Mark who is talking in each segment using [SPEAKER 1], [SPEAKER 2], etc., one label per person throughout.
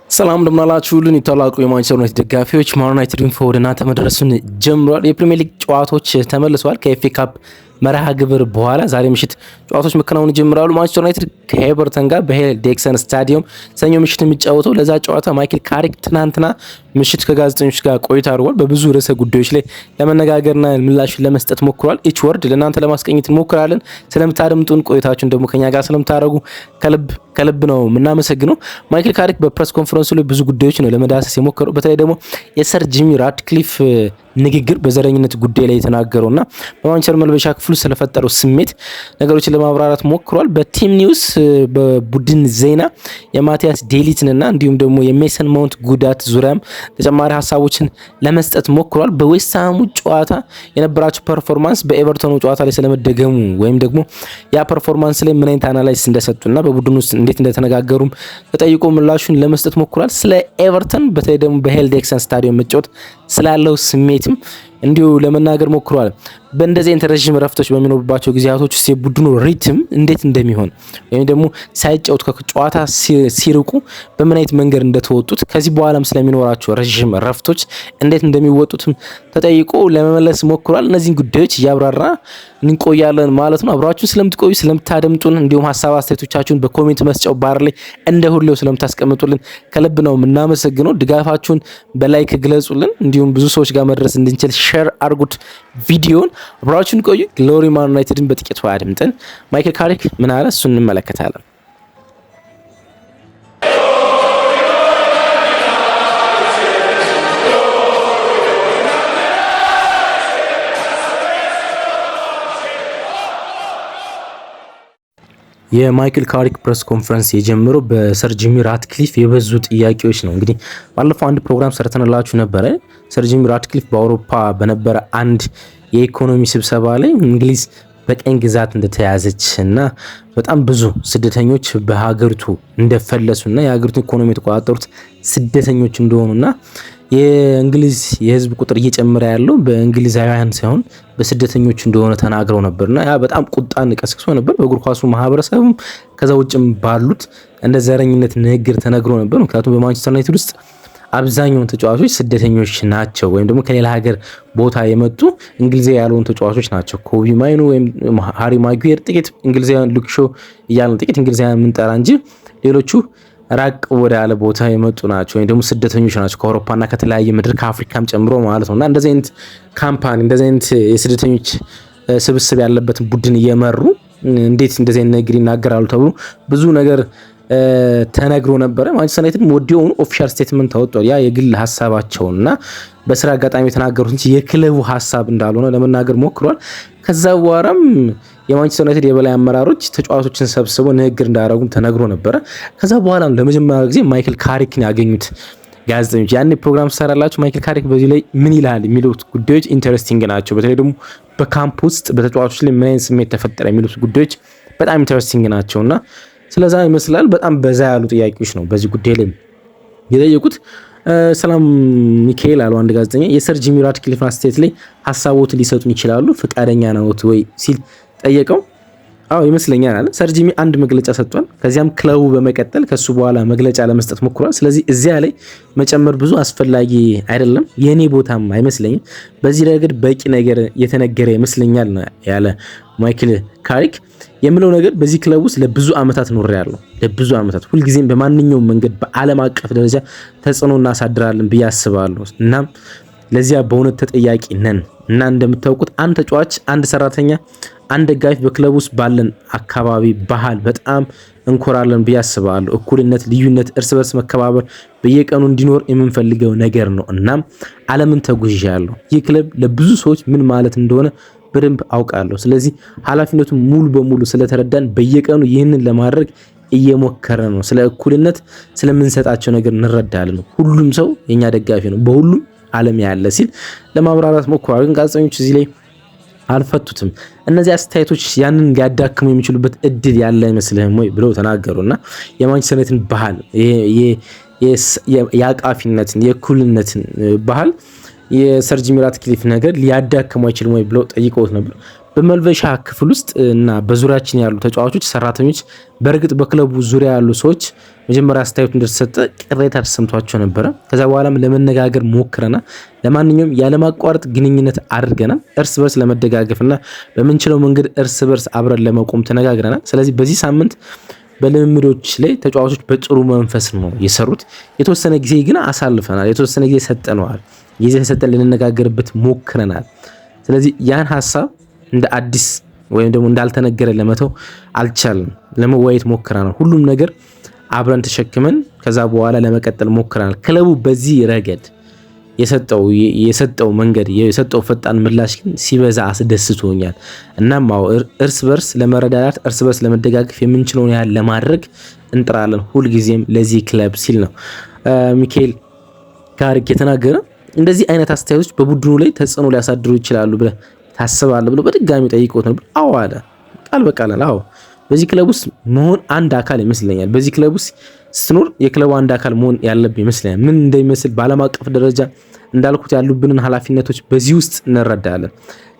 [SPEAKER 1] ሰላም እንደምናላችሁልን የተላቁ የማንቸስተር ዩናይትድ ደጋፊዎች ማን ዩናይትድ ኢንፎ ወደ እናንተ መድረሱን ጀምሯል። የፕሪሚየር ሊግ ጨዋታዎች ተመልሰዋል። ከኤፍኤ ካፕ መርሃ ግብር በኋላ ዛሬ ምሽት ጨዋታዎች መከናወን ይጀምራሉ። ማንቸስተር ዩናይትድ ከኤቨርተን ጋር በሄልዴክሰን ስታዲየም ሰኞ ምሽት የሚጫወተው። ለዛ ጨዋታ ማይክል ካሪክ ትናንትና ምሽት ከጋዜጠኞች ጋር ቆይታ አድርጓል። በብዙ ርዕሰ ጉዳዮች ላይ ለመነጋገርና ምላሽን ለመስጠት ሞክሯል። ኢች ወርድ ለእናንተ ለማስቀኘት እንሞክራለን። ስለምታደምጡን ቆይታችሁን ደግሞ ከኛ ጋር ስለምታደርጉ ከልብ ነው የምናመሰግነው። ማይክል ካሪክ በፕሬስ ኮንፈረንሱ ላይ ብዙ ጉዳዮች ነው ለመዳሰስ የሞከረው። በተለይ ደግሞ የሰር ጂሚ ራድክሊፍ ንግግር በዘረኝነት ጉዳይ ላይ የተናገረውና በማንቸስተር መልበሻ ክፍሉ ስለፈጠረው ስሜት ነገሮችን ለማብራራት ሞክሯል። በቲም ኒውስ በቡድን ዜና የማቲያስ ዴሊትንና እንዲሁም ደግሞ የሜሰን ማውንት ጉዳት ዙሪያም ተጨማሪ ሀሳቦችን ለመስጠት ሞክሯል። በዌስትሃሙ ጨዋታ የነበራቸው ፐርፎርማንስ በኤቨርተኑ ጨዋታ ላይ ስለመደገሙ ወይም ደግሞ ያ ፐርፎርማንስ ላይ ምን አይነት አናላይዝ እንደሰጡና በቡድን ውስጥ እንዴት እንደተነጋገሩም ተጠይቆ ምላሹን ለመስጠት ሞክሯል። ስለ ኤቨርተን በተለይ ደግሞ በሄልዴክሰን ስታዲየም መጫወት ስላለው ስሜትም እንዲሁ ለመናገር ሞክሯል። በእንደዚህ አይነት ረዥም ረፍቶች በሚኖርባቸው ጊዜያቶች ውስጥ የቡድኑ ሪትም እንዴት እንደሚሆን ወይም ደግሞ ሳይጫወቱ ከጨዋታ ሲርቁ በምን አይነት መንገድ እንደተወጡት ከዚህ በኋላም ስለሚኖራቸው ረዥም ረፍቶች እንዴት እንደሚወጡትም ተጠይቆ ለመመለስ ሞክሯል። እነዚህን ጉዳዮች እያብራራ እንቆያለን ማለት ነው። አብራችሁን ስለምትቆዩ ስለምታደምጡን፣ እንዲሁም ሀሳብ አስተያየቶቻችሁን በኮሜንት መስጫው ባር ላይ እንደ ሁሌው ስለምታስቀምጡልን ከልብ ነው የምናመሰግነው። ድጋፋችሁን በላይክ ግለጹልን። እንዲሁም ብዙ ሰዎች ጋር መድረስ እንድንችል ሼር አድርጉት ቪዲዮን። አብራችሁን ቆዩ። ግሎሪ ማን ዩናይትድን በጥቂቱ አድምጠን ማይክል ካሪክ ምን አለ እሱን እንመለከታለን። የማይክል ካሪክ ፕሬስ ኮንፈረንስ የጀመረው በሰር ጂሚ ራትክሊፍ የበዙ ጥያቄዎች ነው። እንግዲህ ባለፈው አንድ ፕሮግራም ሰርተንላችሁ ነበረ። ሰር ጂሚ ራትክሊፍ በአውሮፓ በነበረ አንድ የኢኮኖሚ ስብሰባ ላይ እንግሊዝ በቀኝ ግዛት እንደተያዘች እና በጣም ብዙ ስደተኞች በሀገሪቱ እንደፈለሱና የሀገሪቱን ኢኮኖሚ የተቆጣጠሩት ስደተኞች እንደሆኑና የእንግሊዝ የህዝብ ቁጥር እየጨመረ ያለው በእንግሊዛውያን ሳይሆን በስደተኞች እንደሆነ ተናግረው ነበርና ያ በጣም ቁጣን ቀስቅሶ ነበር። በእግር ኳሱ ማህበረሰብም ከዛ ውጭም ባሉት እንደ ዘረኝነት ንግግር ተነግሮ ነበር። ምክንያቱም በማንቸስተር ዩናይትድ ውስጥ አብዛኛውን ተጫዋቾች ስደተኞች ናቸው፣ ወይም ደግሞ ከሌላ ሀገር ቦታ የመጡ እንግሊዛዊ ያልሆኑ ተጫዋቾች ናቸው። ኮቢ ማይኑ ወይም ሃሪ ማጉዌር ጥቂት እንግሊዛውያን ሉክ ሾው እያልን ጥቂት እንግሊዛውያን የምንጠራ እንጂ ሌሎቹ ራቅ ወደ ያለ ቦታ የመጡ ናቸው፣ ወይም ደግሞ ስደተኞች ናቸው ከአውሮፓና ከተለያየ ምድር ከአፍሪካም ጨምሮ ማለት ነውና እንደዚህ አይነት ካምፓኒ እንደዚህ አይነት የስደተኞች ስብስብ ያለበትን ቡድን እየመሩ እንዴት እንደዚህ አይነት ነገር ይናገራሉ ተብሎ ብዙ ነገር ተነግሮ ነበረ። ማንቸስተር ዩናይትድ ወዲያውኑ ኦፊሻል ስቴትመንት አወጣው። ያ የግል ሀሳባቸውና በስራ አጋጣሚ የተናገሩት እንጂ የክለቡ ሀሳብ እንዳልሆነ ለመናገር ሞክሯል። ከዛ በኋላም የማንቸስተር ዩናይትድ የበላይ አመራሮች ተጫዋቾችን ሰብስበው ንግግር እንዳደረጉም ተነግሮ ነበረ። ከዛ በኋላም ለመጀመሪያ ጊዜ ማይክል ካሪክን ያገኙት ጋዜጠኞች ያኔ ፕሮግራም ሰራላችሁ ማይክል ካሪክ በዚህ ላይ ምን ይላል የሚሉት ጉዳዮች ኢንተረስቲንግ ናቸው። በተለይ ደግሞ በካምፕ ውስጥ በተጫዋቾች ላይ ምን አይነት ስሜት ተፈጠረ የሚሉት ጉዳዮች በጣም ኢንተረስቲንግ ናቸውና ስለዛ ይመስላል በጣም በዛ ያሉ ጥያቄዎች ነው በዚህ ጉዳይ ላይ የጠየቁት። ሰላም ሚካኤል አሉ አንድ ጋዜጠኛ የሰር ጂሚ ራትክሊፍ አስተያየት ላይ ሀሳቦትን ሊሰጡን ይችላሉ ፈቃደኛ ነዎት ወይ ሲል ጠየቀው። አዎ ይመስለኛል አለ። ሰር ጂሚ አንድ መግለጫ ሰጥቷል። ከዚያም ክለቡ በመቀጠል ከሱ በኋላ መግለጫ ለመስጠት ሞክሯል። ስለዚህ እዚያ ላይ መጨመር ብዙ አስፈላጊ አይደለም፣ የኔ ቦታም አይመስለኝም። በዚህ ረገድ በቂ ነገር የተነገረ ይመስለኛል ያለ ማይክል ካሪክ የምለው ነገር በዚህ ክለብ ውስጥ ለብዙ አመታት ኖሬያለሁ። ለብዙ አመታት ሁልጊዜም በማንኛውም መንገድ በዓለም አቀፍ ደረጃ ተጽዕኖ እናሳድራለን ብዬ አስባለሁ። እናም ለዚያ በእውነት ተጠያቂ ነን እና እንደምታውቁት አንድ ተጫዋች፣ አንድ ሰራተኛ፣ አንድ ደጋፊ በክለብ ውስጥ ባለን አካባቢ ባህል በጣም እንኮራለን ብዬ አስባለሁ። እኩልነት፣ ልዩነት፣ እርስ በርስ መከባበር በየቀኑ እንዲኖር የምንፈልገው ነገር ነው። እናም ዓለምን ተጉዣለሁ። ይህ ክለብ ለብዙ ሰዎች ምን ማለት እንደሆነ በደንብ አውቃለሁ። ስለዚህ ኃላፊነቱን ሙሉ በሙሉ ስለተረዳን በየቀኑ ይህንን ለማድረግ እየሞከረ ነው። ስለ እኩልነት ስለምንሰጣቸው ነገር እንረዳለን። ሁሉም ሰው የኛ ደጋፊ ነው በሁሉም ዓለም ያለ ሲል ለማብራራት ሞክሯል። ግን ጋዜጠኞች እዚህ ላይ አልፈቱትም። እነዚህ አስተያየቶች ያንን ሊያዳክሙ የሚችሉበት እድል ያለ አይመስልህም ወይ ብለው ተናገሩና የማንቸስተር ዩናይትድ ባህል የአቃፊነትን የእኩልነትን ባህል የሰር ጂሚ ራትክሊፍ ነገር ሊያዳክሙ አይችልም ወይ ብለው ጠይቀውት ነበር። በመልበሻ ክፍል ውስጥ እና በዙሪያችን ያሉ ተጫዋቾች፣ ሰራተኞች፣ በእርግጥ በክለቡ ዙሪያ ያሉ ሰዎች መጀመሪያ አስተያየቱ እንደተሰጠ ቅሬታ ተሰምቷቸው ነበረ። ከዛ በኋላም ለመነጋገር ሞክረናል። ለማንኛውም ያለማቋረጥ ግንኙነት አድርገናል። እርስ በርስ ለመደጋገፍና በምንችለው መንገድ እርስ በርስ አብረን ለመቆም ተነጋግረናል። ስለዚህ በዚህ ሳምንት በልምምዶች ላይ ተጫዋቾች በጥሩ መንፈስ ነው የሰሩት። የተወሰነ ጊዜ ግን አሳልፈናል። የተወሰነ ጊዜ ሰጠነዋል። ጊዜ ሰጠን ልንነጋገርበት ሞክረናል። ስለዚህ ያን ሀሳብ እንደ አዲስ ወይም ደግሞ እንዳልተነገረ ለመተው አልቻልንም። ለመወያየት ሞክረናል። ሁሉም ነገር አብረን ተሸክመን ከዛ በኋላ ለመቀጠል ሞክረናል። ክለቡ በዚህ ረገድ የሰጠው መንገድ የሰጠው ፈጣን ምላሽ ግን ሲበዛ አስደስቶኛል። እናም እርስ በርስ ለመረዳዳት እርስ በርስ ለመደጋገፍ የምንችለውን ያህል ለማድረግ እንጥራለን ሁልጊዜም ለዚህ ክለብ ሲል ነው ሚካኤል ካሪክ የተናገረ። እንደዚህ አይነት አስተያየቶች በቡድኑ ላይ ተጽዕኖ ሊያሳድሩ ይችላሉ ብለህ ታስባለህ ብሎ በድጋሚ ጠይቆት ነበር። አዎ አለ ቃል በቃል አዎ። በዚህ ክለብ ውስጥ መሆን አንድ አካል ይመስለኛል። በዚህ ክለብ ውስጥ ስትኖር የክለቡ አንድ አካል መሆን ያለብህ ይመስለኛል። ምን እንደሚመስል በዓለም አቀፍ ደረጃ እንዳልኩት ያሉብንን ኃላፊነቶች በዚህ ውስጥ እንረዳለን።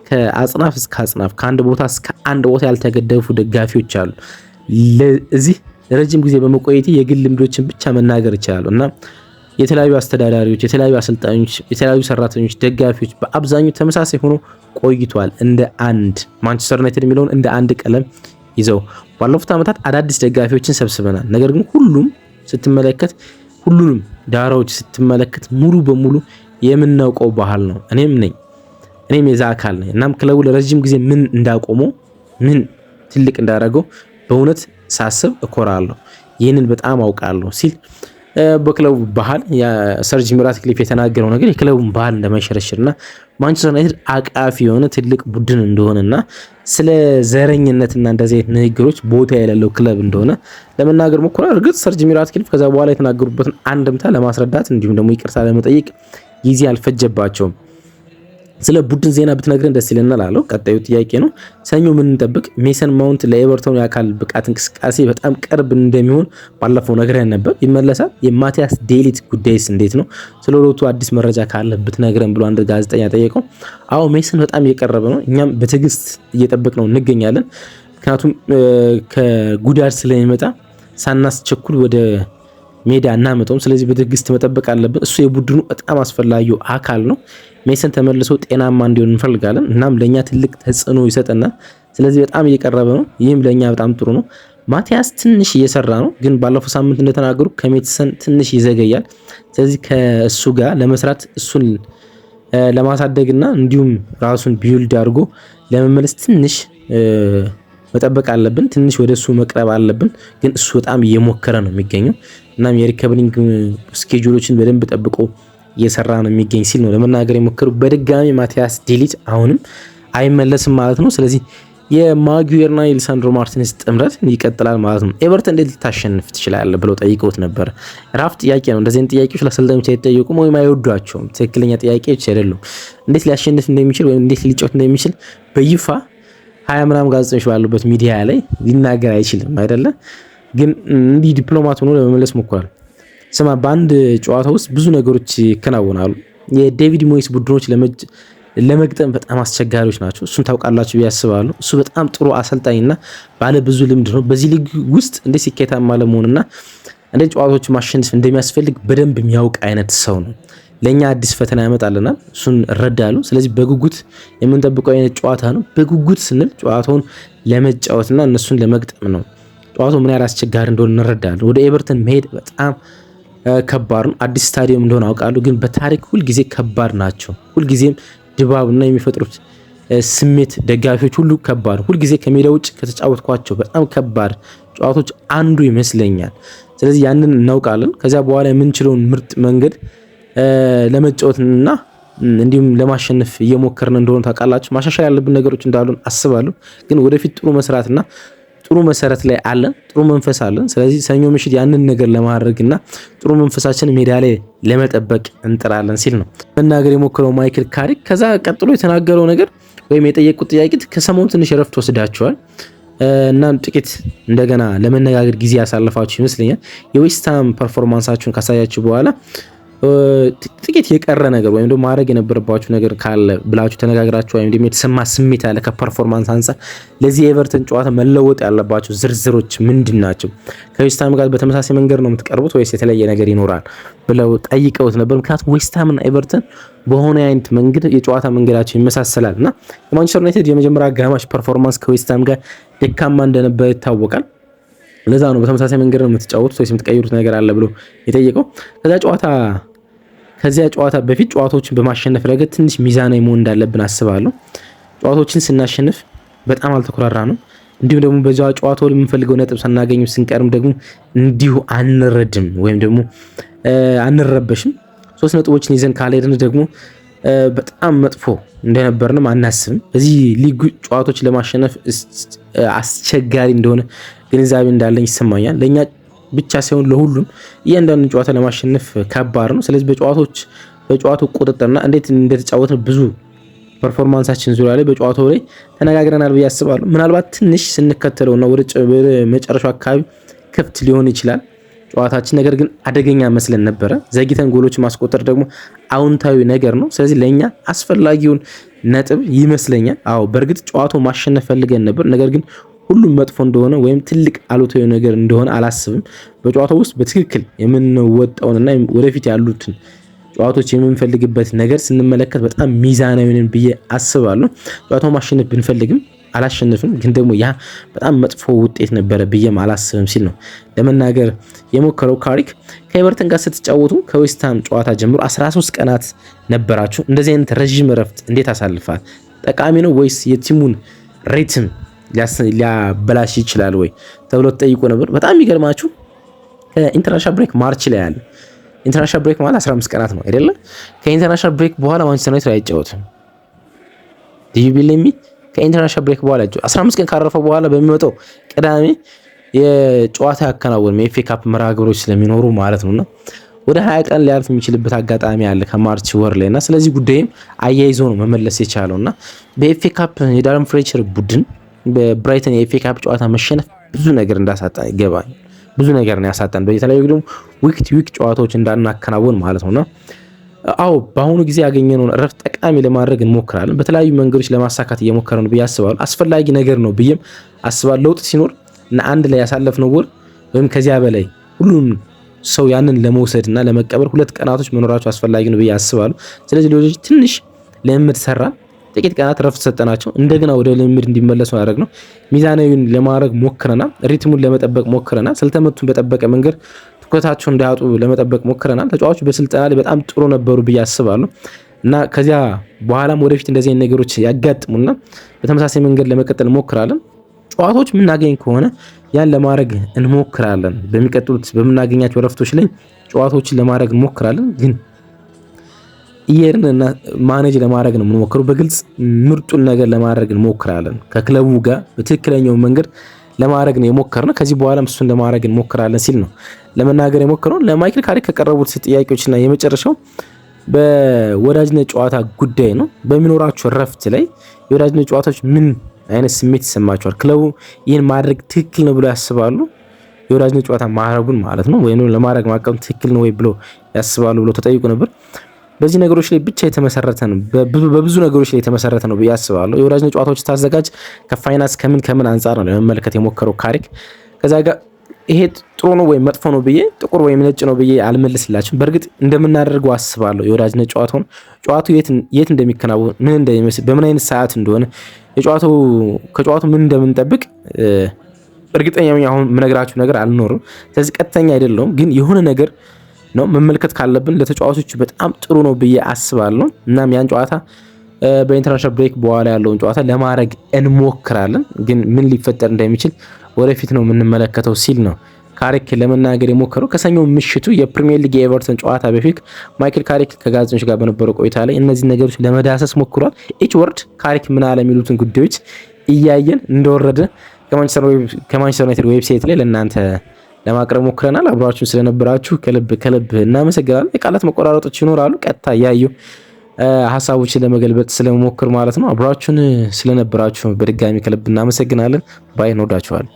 [SPEAKER 1] ከአጽናፍ እስከ አጽናፍ ከአንድ ቦታ እስከ አንድ ቦታ ያልተገደፉ ደጋፊዎች አሉ። ለዚህ ረጅም ጊዜ በመቆየቴ የግል ልምዶችን ብቻ መናገር ይችላሉ እና የተለያዩ አስተዳዳሪዎች፣ የተለያዩ አሰልጣኞች፣ የተለያዩ ሰራተኞች፣ ደጋፊዎች በአብዛኛው ተመሳሳይ ሆኖ ቆይቷል። እንደ አንድ ማንቸስተር ዩናይትድ የሚለውን እንደ አንድ ቀለም ይዘው ባለፉት ዓመታት አዳዲስ ደጋፊዎችን ሰብስበናል። ነገር ግን ሁሉንም ዳራዎች ስትመለከት ሙሉ በሙሉ የምናውቀው ባህል ነው። እኔም የዛ አካል ነኝ። እናም ክለቡ ለረጅም ጊዜ ምን እንዳቆመው ምን ትልቅ እንዳደረገው በእውነት ሳስብ እኮራለሁ። ይህንን በጣም አውቃለሁ ሲል በክለቡ ባህል ሰር ጂሚ ራትክሊፍ የተናገረው ነገር የክለቡን ባህል እንደማይሸረሽርና ማንቸስተር ዩናይትድ አቃፊ የሆነ ትልቅ ቡድን እንደሆነና ስለ ዘረኝነትና እንደዚህ አይነት ንግግሮች ቦታ የሌለው ክለብ እንደሆነ ለመናገር ሞክሯል። እርግጥ ሰር ጂሚ ራትክሊፍ ከዛ በኋላ የተናገሩበትን አንድምታ ለማስረዳት እንዲሁም ደግሞ ይቅርታ ለመጠየቅ ጊዜ አልፈጀባቸውም። ስለ ቡድን ዜና ብትነግረን ደስ ይለናል አለው። ቀጣዩ ጥያቄ ነው። ሰኞ ምን እንጠብቅ? ሜሰን ማውንት ለኤቨርቶን የአካል ብቃት እንቅስቃሴ በጣም ቅርብ እንደሚሆን ባለፈው ነግረን ነበር። ይመለሳል። የማቲያስ ዴሊት ጉዳይስ እንዴት ነው? ስለ ሁለቱ አዲስ መረጃ ካለ ብትነግረን ብሎ አንድ ጋዜጠኛ ጠየቀው። አዎ ሜሰን በጣም እየቀረበ ነው። እኛም በትዕግስት እየጠበቅነው እንገኛለን። ምክንያቱም ከጉዳት ስለሚመጣ ሳናስቸኩል ወደ ሜዳ እናመጣውም። ስለዚህ በትዕግስት መጠበቅ አለብን። እሱ የቡድኑ በጣም አስፈላጊው አካል ነው። ሜሰን ተመልሶ ጤናማ እንዲሆን እንፈልጋለን። እናም ለኛ ትልቅ ተጽዕኖ ይሰጠናል። ስለዚህ በጣም እየቀረበ ነው። ይህም ለኛ በጣም ጥሩ ነው። ማቲያስ ትንሽ እየሰራ ነው፣ ግን ባለፈው ሳምንት እንደተናገሩ ከሜሰን ትንሽ ይዘገያል። ስለዚህ ከእሱ ጋር ለመስራት እሱን ለማሳደግና እንዲሁም ራሱን ቢውልድ አድርጎ ለመመለስ ትንሽ መጠበቅ አለብን። ትንሽ ወደ እሱ መቅረብ አለብን። ግን እሱ በጣም እየሞከረ ነው የሚገኘው። እናም የሪከቨሪንግ ስኬጁሎችን በደንብ ጠብቆ እየሰራ ነው የሚገኝ ሲል ነው ለመናገር የሞከሩ። በድጋሚ ማቲያስ ዴሊት አሁንም አይመለስም ማለት ነው። ስለዚህ የማጉዌርና የሊሳንድሮ ማርቲኔዝ ጥምረት ይቀጥላል ማለት ነው። ኤቨርተን እንዴት ልታሸንፍ ትችላለህ ብለው ጠይቀውት ነበር። ራፍ ጥያቄ ነው። እንደዚህ አይነት ጥያቄዎች ለአሰልጣኞች አይጠየቁም ወይም አይወዷቸውም። ትክክለኛ ጥያቄዎች አይደሉም። እንዴት ሊያሸንፍ እንደሚችል ወይም እንዴት ሊጫወት እንደሚችል በይፋ 20 ምናምን ጋዜጠኞች ባሉበት ሚዲያ ላይ ሊናገር አይችልም አይደለ? ግን እንዲህ ዲፕሎማት ሆኖ ለመመለስ ሞክሯል። ስማ፣ በአንድ ጨዋታ ውስጥ ብዙ ነገሮች ይከናወናሉ። የዴቪድ ሞይስ ቡድኖች ለመግጠም በጣም አስቸጋሪዎች ናቸው። እሱን ታውቃላችሁ ብዬ አስባለሁ። እሱ በጣም ጥሩ አሰልጣኝና ባለ ብዙ ልምድ ነው። በዚህ ሊግ ውስጥ እንዴት ስኬታማ ለመሆንና እንዴት ጨዋታዎች ማሸነፍ እንደሚያስፈልግ በደንብ የሚያውቅ አይነት ሰው ነው። ለኛ አዲስ ፈተና ያመጣልናል። እሱን እረዳለሁ። ስለዚህ በጉጉት የምንጠብቀው አይነት ጨዋታ ነው። በጉጉት ስንል ጨዋታውን ለመጫወትና እነሱን ለመግጠም ነው። ጨዋታው ምን ያህል አስቸጋሪ እንደሆነ እንረዳለን። ወደ ኤቨርተን መሄድ በጣም ከባድ ነው። አዲስ ስታዲየም እንደሆነ አውቃለሁ፣ ግን በታሪክ ሁልጊዜ ከባድ ናቸው። ሁልጊዜም ድባብና የሚፈጥሩት ስሜት ደጋፊዎች ሁሉ ከባድ፣ ሁልጊዜ ከሜዳ ውጭ ከተጫወትኳቸው በጣም ከባድ ጨዋታዎች አንዱ ይመስለኛል። ስለዚህ ያንን እናውቃለን። ከዚያ በኋላ የምንችለውን ምርጥ መንገድ ለመጫወትና እንዲሁም ለማሸነፍ እየሞከርን እንደሆነ ታውቃላችሁ። ማሻሻል ያለብን ነገሮች እንዳሉን አስባለሁ፣ ግን ወደፊት ጥሩ መስራትና ጥሩ መሰረት ላይ አለን፣ ጥሩ መንፈስ አለን። ስለዚህ ሰኞ ምሽት ያንን ነገር ለማድረግና ጥሩ መንፈሳችን ሜዳ ላይ ለመጠበቅ እንጥራለን ሲል ነው መናገር የሞከረው ማይክል ካሪክ። ከዛ ቀጥሎ የተናገረው ነገር ወይም የጠየቁት ጥያቄ ከሰሞኑ ትንሽ ረፍት ወስዳቸዋል እና ጥቂት እንደገና ለመነጋገር ጊዜ ያሳለፋችሁ ይመስለኛል። የዌስትሃም ፐርፎርማንሳችሁን ካሳያችሁ በኋላ ጥቂት የቀረ ነገር ወይም ደግሞ ማድረግ የነበረባችሁ ነገር ካለ ብላችሁ ተነጋግራችሁ ወይም ደግሞ የተሰማ ስሜት አለ ከፐርፎርማንስ አንፃር ለዚህ ኤቨርተን ጨዋታ መለወጥ ያለባቸው ዝርዝሮች ምንድን ናቸው? ከዌስትሃም ጋር በተመሳሳይ መንገድ ነው የምትቀርቡት ወይስ የተለየ ነገር ይኖራል ብለው ጠይቀውት ነበር። ምክንያቱም ዌስትሃምና ኤቨርተን በሆነ አይነት መንገድ የጨዋታ መንገዳቸው ይመሳሰላል እና የማንቸስተር ዩናይትድ የመጀመሪያ አጋማሽ ፐርፎርማንስ ከዌስትሃም ጋር ደካማ እንደነበረ ይታወቃል። ለዛ ነው በተመሳሳይ መንገድ ነው የምትጫወቱት ወይስ የምትቀይሩት ነገር አለ ብሎ የጠየቀው። ከዚያ ጨዋታ በፊት ጨዋታዎችን በማሸነፍ ረገድ ትንሽ ሚዛናዊ መሆን እንዳለብን አስባለሁ። ጨዋታዎችን ስናሸንፍ በጣም አልተኮራራንም። እንዲሁም ደግሞ በዛ ጨዋታው የምንፈልገው ነጥብ ሳናገኝ ስንቀርም ደግሞ እንዲሁ አንረድም ወይም ደግሞ አንረበሽም። 3 ነጥቦችን ይዘን ካልሄድን ደግሞ በጣም መጥፎ እንደነበርንም አናስብም። በዚህ ሊግ ጨዋታዎችን ለማሸነፍ አስቸጋሪ እንደሆነ ግንዛቤ እንዳለኝ ይሰማኛል። ለኛ ብቻ ሳይሆን ለሁሉም እያንዳንዱ ጨዋታ ለማሸነፍ ከባድ ነው። ስለዚህ በጨዋታው ቁጥጥርና እንዴት እንደተጫወትን ብዙ ፐርፎርማንሳችን ዙሪያ ላይ በጨዋታው ላይ ተነጋግረናል ብዬ አስባለሁ። ምናልባት ትንሽ ስንከተለውና ወደ መጨረሻው አካባቢ ክፍት ሊሆን ይችላል ጨዋታችን፣ ነገር ግን አደገኛ መስለን ነበረ። ዘግይተን ጎሎች ማስቆጠር ደግሞ አውንታዊ ነገር ነው። ስለዚህ ለኛ አስፈላጊውን ነጥብ ይመስለኛል። አዎ በእርግጥ ጨዋታው ማሸነፍ ፈልገን ነበር፣ ነገር ግን ሁሉም መጥፎ እንደሆነ ወይም ትልቅ አሉታዊ ነገር እንደሆነ አላስብም። በጨዋታው ውስጥ በትክክል የምንወጣውንና ወደፊት ያሉትን ጨዋታዎች የምንፈልግበት ነገር ስንመለከት በጣም ሚዛናዊ ነን ብዬ አስባለሁ። ጨዋታው ማሸነፍ ብንፈልግም አላሸነፍም፣ ግን ደግሞ ያ በጣም መጥፎ ውጤት ነበረ ብዬም አላስብም ሲል ነው ለመናገር የሞከረው ካሪክ። ከኤቨርተን ጋር ስትጫወቱ ከዌስትሃም ጨዋታ ጀምሮ 13 ቀናት ነበራችሁ። እንደዚህ አይነት ረዥም እረፍት እንዴት አሳልፋል? ጠቃሚ ነው ወይስ የቲሙን ሪትም ሊያበላሽ ይችላል ወይ ተብሎ ተጠይቆ ነበር። በጣም የሚገርማችሁ ከኢንተርናሽናል ብሬክ ማርች ላይ ያለ ኢንተርናሽናል ብሬክ ማለት 15 ቀናት ነው አይደለ? ከኢንተርናሽናል ብሬክ በኋላ ማንቸስተር ዩናይትድ አይጫወትም። ዲዩቢሌሚ ከኢንተርናሽናል ብሬክ በኋላ 15 ቀን ካረፈ በኋላ በሚወጣው ቅዳሜ የጨዋታ ያከናወን የኤፍኤ ካፕ መርሃ ግብሮች ስለሚኖሩ ማለት ነውና ወደ 20 ቀን ሊያልፍ የሚችልበት አጋጣሚ አለ ከማርች ወር ላይና ስለዚህ ጉዳይም አያይዞ ነው መመለስ የቻለውና በኤፍኤ ካፕ የዳረን ፍሬቸር ቡድን በብራይተን የኤፍኤ ካፕ ጨዋታ መሸነፍ ብዙ ነገር እንዳሳጣን ይገባል። ብዙ ነገር ነው ያሳጣን። በተለያዩ ደግሞ ዊክ ጨዋታዎች እንዳናከናወን ማለት ነውና አዎ በአሁኑ ጊዜ ያገኘነውን እረፍት ጠቃሚ ለማድረግ እንሞክራለን። በተለያዩ መንገዶች ለማሳካት እየሞከረን ነው ብዬ አስባለሁ። አስፈላጊ ነገር ነው ብዬም አስባለሁ። ለውጥ ሲኖር እና አንድ ላይ ያሳለፍነው ወር ወይም ከዚያ በላይ ሁሉም ሰው ያንን ለመውሰድና ለመቀበል 2 ቀናቶች መኖራቸው አስፈላጊ ነው ብዬ አስባለሁ። ስለዚህ ልጆች ትንሽ ልምምድ ሰራን፣ ጥቂት ቀናት ረፍት ሰጠናቸው፣ እንደገና ወደ ልምምድ እንዲመለሱ ያደረግነው ሚዛናዊን ለማድረግ ሞክረናል። ሪትሙን ለመጠበቅ ሞክረናል። ስልተመቱን በጠበቀ መንገድ ትኩረታቸውን እንዳያጡ ለመጠበቅ ሞክረናል። ተጫዋቾች በስልጠና ላይ በጣም ጥሩ ነበሩ ብዬ አስባለሁ እና ከዚያ በኋላም ወደፊት እንደዚህ አይነት ነገሮች ያጋጥሙና በተመሳሳይ መንገድ ለመቀጠል እንሞክራለን። ጨዋታዎች የምናገኝ ከሆነ ያን ለማድረግ እንሞክራለን። በሚቀጥሉት በምናገኛቸው ረፍቶች ላይ ጨዋታዎችን ለማድረግ እንሞክራለን። ግን ኢየርንና ማኔጅ ለማድረግ ነው የምንሞክረው። በግልጽ ምርጡን ነገር ለማድረግ እንሞክራለን። ከክለቡ ጋር በትክክለኛው መንገድ ለማድረግ ነው የሞከርነው። ከዚህ በኋላም እሱን ለማድረግ እንሞክራለን ሲል ነው ለመናገር የሞከረው። ለማይክል ካሪክ ከቀረቡት ጥያቄዎችና የመጨረሻው በወዳጅነት ጨዋታ ጉዳይ ነው። በሚኖራቸው ረፍት ላይ የወዳጅነት ጨዋታዎች ምን አይነት ስሜት ይሰማቸዋል? ክለቡ ይህን ማድረግ ትክክል ነው ብሎ ያስባሉ? የወዳጅነት ጨዋታ ማድረጉን ማለት ነው ወይም ለማድረግ ማቀም ትክክል ነው ወይ ብሎ ያስባሉ ብሎ ተጠይቁ ነበር። በዚህ ነገሮች ላይ ብቻ የተመሰረተ ነው፣ በብዙ ነገሮች ላይ የተመሰረተ ነው ብዬ አስባለሁ። የወዳጅነት ጨዋታዎች ታዘጋጅ ከፋይናንስ ከምን አንጻር ነው ለመመልከት የሞከረው ካሪክ። ከዛ ጋር ይሄ ጥሩ ነው ወይም መጥፎ ነው ብዬ ጥቁር ወይም ነጭ ነው ብዬ አልመልስላችሁም። በእርግጥ እንደምናደርገው አስባለሁ። የወዳጅነት ጨዋታው የት እንደሚከናወን ምን እንደሚመስል በምን አይነት ሰዓት እንደሆነ ከጨዋታው ምን እንደምንጠብቅ እርግጠኛ ነኝ። አሁን የምነግራችሁ ነገር አልኖርም። ስለዚህ ቀጥተኛ አይደለሁም፣ ግን የሆነ ነገር ነው መመልከት ካለብን ለተጫዋቾች በጣም ጥሩ ነው ብዬ አስባለሁ። እናም ያን ጨዋታ በኢንተርናሽናል ብሬክ በኋላ ያለውን ጨዋታ ለማድረግ እንሞክራለን። ግን ምን ሊፈጠር እንደሚችል ወደፊት ነው የምንመለከተው ሲል ነው ካሪክ ለመናገር የሞከረው። ከሰኞ ምሽቱ የፕሪሚየር ሊግ የኤቨርተን ጨዋታ በፊት ማይክል ካሪክ ከጋዜጠኞች ጋር በነበረው ቆይታ ላይ እነዚህ ነገሮች ለመዳሰስ ሞክሯል። ኤች ወርድ ካሪክ ምን አለ የሚሉትን ጉዳዮች እያየን እንደወረደ ከማንቸስተር ዩናይትድ ዌብሳይት ላይ ለእናንተ ለማቅረብ ሞክረናል። አብራችሁን ስለነበራችሁ ከልብ እናመሰግናለን። የቃላት መቆራረጦች ይኖራሉ። ቀጥታ እያዩ ሀሳቦችን ለመገልበጥ ስለመሞክር ማለት ነው። አብራችሁን ስለነበራችሁ በድጋሚ ከልብ እናመሰግናለን። ባይ እንወዳችኋለን።